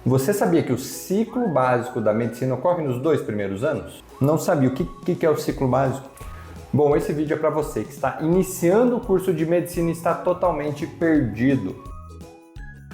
Você sabia que o ciclo básico da medicina ocorre nos 2 primeiros anos? Não sabia. O que é o ciclo básico? Bom, esse vídeo é para você que está iniciando o curso de medicina e está totalmente perdido.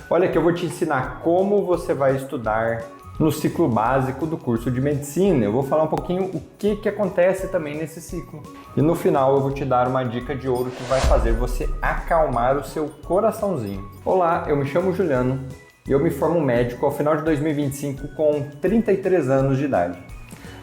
Olha que eu vou te ensinar como você vai estudar no ciclo básico do curso de medicina. Eu vou falar um pouquinho o que acontece também nesse ciclo. E no final eu vou te dar uma dica de ouro que vai fazer você acalmar o seu coraçãozinho. Olá, eu me chamo Juliano e eu me formo médico ao final de 2025 com 33 anos de idade.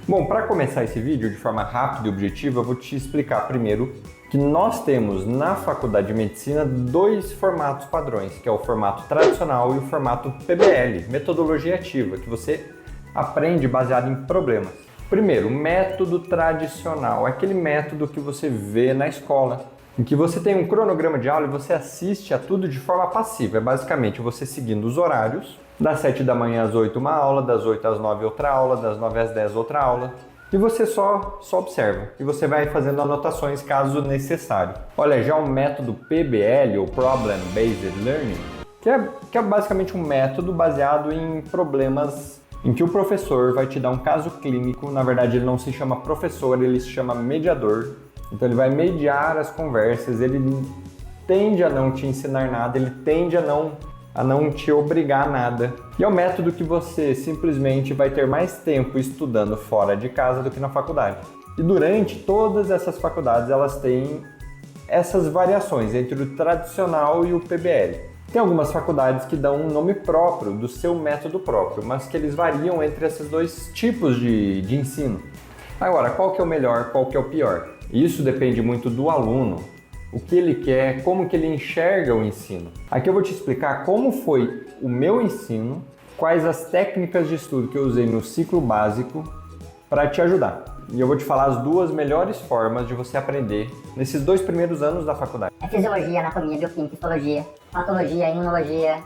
Bom, para começar esse vídeo de forma rápida e objetiva, eu vou te explicar primeiro que nós temos na Faculdade de Medicina 2 formatos padrões, que é o formato tradicional e o formato PBL, metodologia ativa, que você aprende baseado em problemas. Primeiro, método tradicional, é aquele método que você vê na escola, em que você tem um cronograma de aula e você assiste a tudo de forma passiva. É basicamente você seguindo os horários, das 7 da manhã às 8 uma aula, das 8 às 9 outra aula, das 9 às 10 outra aula. E você só observa e você vai fazendo anotações caso necessário. Olha, já o método PBL, ou Problem Based Learning, que é basicamente um método baseado em problemas em que o professor vai te dar um caso clínico. Na verdade, ele não se chama professor, ele se chama mediador. Então ele vai mediar as conversas, ele tende a não te ensinar nada, ele tende a não te obrigar a nada. E é um método que você simplesmente vai ter mais tempo estudando fora de casa do que na faculdade. E durante todas essas faculdades, elas têm essas variações entre o tradicional e o PBL. Tem algumas faculdades que dão um nome próprio, do seu método próprio, mas que eles variam entre esses 2 tipos de ensino. Agora, qual que é o melhor, qual que é o pior? Isso depende muito do aluno, o que ele quer, como que ele enxerga o ensino. Aqui eu vou te explicar como foi o meu ensino, quais as técnicas de estudo que eu usei no ciclo básico para te ajudar. E eu vou te falar as 2 melhores formas de você aprender nesses 2 primeiros anos da faculdade. É fisiologia, anatomia, bioquímica, histologia, patologia, imunologia,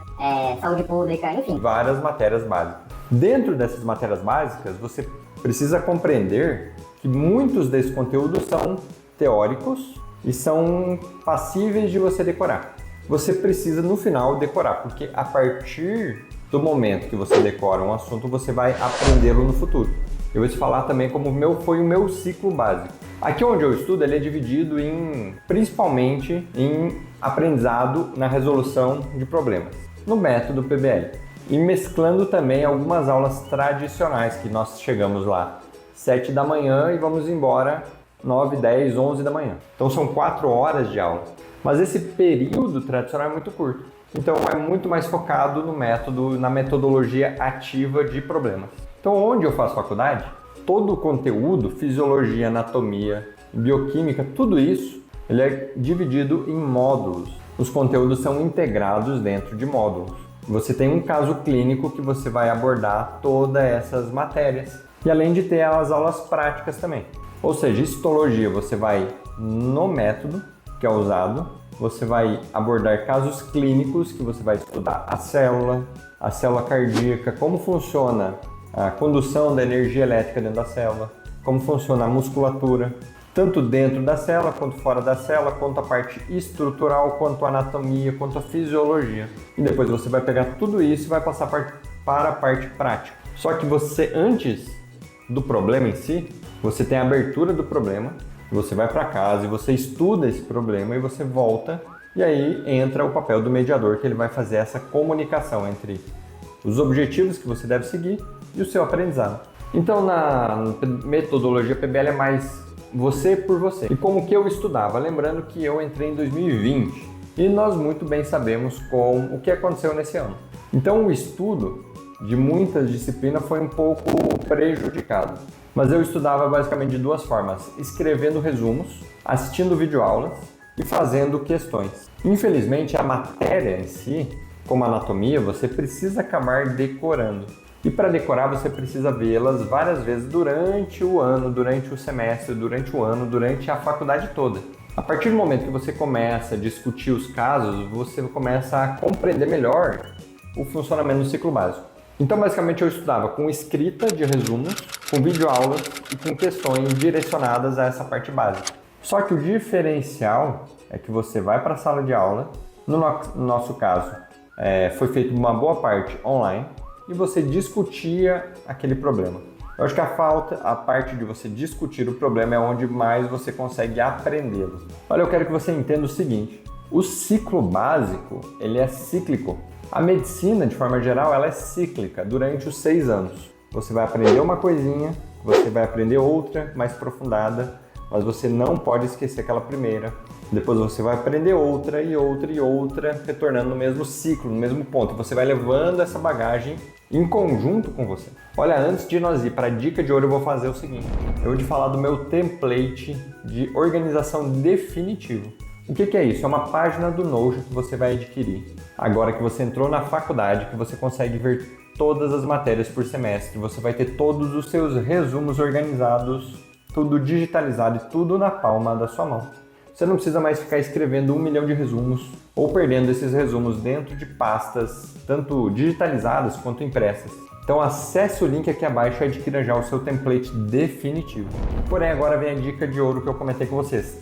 saúde pública, enfim. Várias matérias básicas. Dentro dessas matérias básicas, você precisa compreender que muitos desses conteúdos são teóricos e são passíveis de você decorar. Você precisa, no final, decorar, porque a partir do momento que você decora um assunto, você vai aprendê-lo no futuro. Eu vou te falar também como foi o meu ciclo básico. Aqui onde eu estudo, ele é dividido principalmente em aprendizado na resolução de problemas, no método PBL. E mesclando também algumas aulas tradicionais, que nós chegamos lá 7 da manhã e vamos embora 9, 10, 11 da manhã. Então são 4 horas de aula. Mas esse período tradicional é muito curto. Então é muito mais focado no método, na metodologia ativa de problemas. Então onde eu faço faculdade, todo o conteúdo, fisiologia, anatomia, bioquímica, tudo isso, ele é dividido em módulos. Os conteúdos são integrados dentro de módulos. Você tem um caso clínico que você vai abordar todas essas matérias. E além de ter as aulas práticas também. Ou seja, histologia, você vai no método que é usado, você vai abordar casos clínicos, que você vai estudar a célula cardíaca, como funciona a condução da energia elétrica dentro da célula, como funciona a musculatura, tanto dentro da célula, quanto fora da célula, quanto a parte estrutural, quanto a anatomia, quanto a fisiologia. E depois você vai pegar tudo isso e vai passar para a parte prática. Só que você, antes do problema em si, você tem a abertura do problema, você vai para casa e você estuda esse problema e você volta, e aí entra o papel do mediador, que ele vai fazer essa comunicação entre os objetivos que você deve seguir e o seu aprendizado. Então na metodologia PBL é mais você por você. E como que eu estudava? Lembrando que eu entrei em 2020 e nós muito bem sabemos o que aconteceu nesse ano. Então o estudo de muitas disciplinas foi um pouco prejudicado. Mas eu estudava basicamente de 2 formas: escrevendo resumos, assistindo videoaulas e fazendo questões. Infelizmente, a matéria em si, como a anatomia, você precisa acabar decorando. E para decorar, você precisa vê-las várias vezes durante o ano, durante o semestre, durante o ano, durante a faculdade toda. A partir do momento que você começa a discutir os casos, você começa a compreender melhor o funcionamento do ciclo básico. Então, basicamente, eu estudava com escrita de resumos, com videoaulas e com questões direcionadas a essa parte básica. Só que o diferencial é que você vai para a sala de aula, no nosso caso, foi feito uma boa parte online, e você discutia aquele problema. Eu acho que a parte de você discutir o problema é onde mais você consegue aprendê-lo. Olha, eu quero que você entenda o seguinte, o ciclo básico, ele é cíclico. A medicina, de forma geral, ela é cíclica durante os 6 anos. Você vai aprender uma coisinha, você vai aprender outra mais aprofundada, mas você não pode esquecer aquela primeira. Depois você vai aprender outra e outra e outra, retornando no mesmo ciclo, no mesmo ponto. Você vai levando essa bagagem em conjunto com você. Olha, antes de nós ir para a dica de ouro, eu vou fazer o seguinte. Eu vou te falar do meu template de organização definitivo. O que é isso? É uma página do Notion que você vai adquirir. Agora que você entrou na faculdade, que você consegue ver todas as matérias por semestre, você vai ter todos os seus resumos organizados, tudo digitalizado e tudo na palma da sua mão. Você não precisa mais ficar escrevendo 1 milhão de resumos ou perdendo esses resumos dentro de pastas, tanto digitalizadas quanto impressas. Então acesse o link aqui abaixo e adquira já o seu template definitivo. Porém, agora vem a dica de ouro que eu comentei com vocês.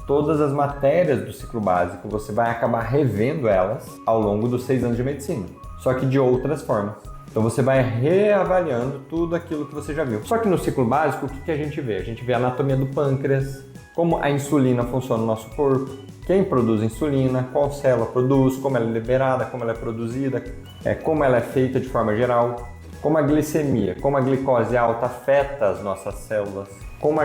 Todas as matérias do ciclo básico, você vai acabar revendo elas ao longo dos 6 anos de medicina, só que de outras formas. Então você vai reavaliando tudo aquilo que você já viu. Só que no ciclo básico, o que a gente vê? A gente vê a anatomia do pâncreas, como a insulina funciona no nosso corpo, quem produz insulina, qual célula produz, como ela é liberada, como ela é produzida, como ela é feita de forma geral, como a glicemia, como a glicose alta afeta as nossas células, como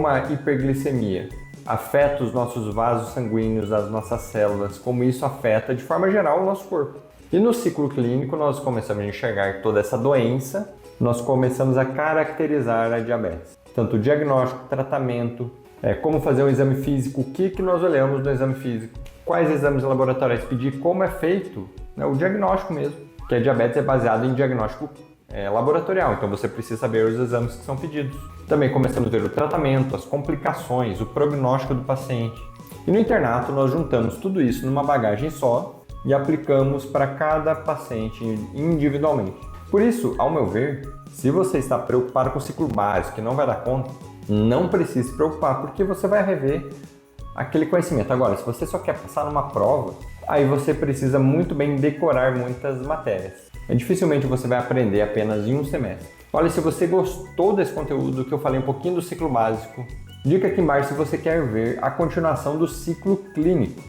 a hiperglicemia afeta os nossos vasos sanguíneos, as nossas células, como isso afeta de forma geral o nosso corpo. E no ciclo clínico nós começamos a enxergar toda essa doença, nós começamos a caracterizar a diabetes. Tanto o diagnóstico, tratamento, como fazer um exame físico, o que nós olhamos no exame físico, quais exames laboratoriais pedir, como é feito, né, o diagnóstico mesmo, que a diabetes é baseado em diagnóstico laboratorial, então você precisa saber os exames que são pedidos. Também começamos a ver o tratamento, as complicações, o prognóstico do paciente. E no internato nós juntamos tudo isso numa bagagem só e aplicamos para cada paciente individualmente. Por isso, ao meu ver, se você está preocupado com o ciclo básico e não vai dar conta, não precisa se preocupar, porque você vai rever aquele conhecimento. Agora, se você só quer passar numa prova, aí você precisa muito bem decorar muitas matérias. Dificilmente você vai aprender apenas em um semestre. Olha, se você gostou desse conteúdo, que eu falei um pouquinho do ciclo básico, dica aqui embaixo se você quer ver a continuação do ciclo clínico.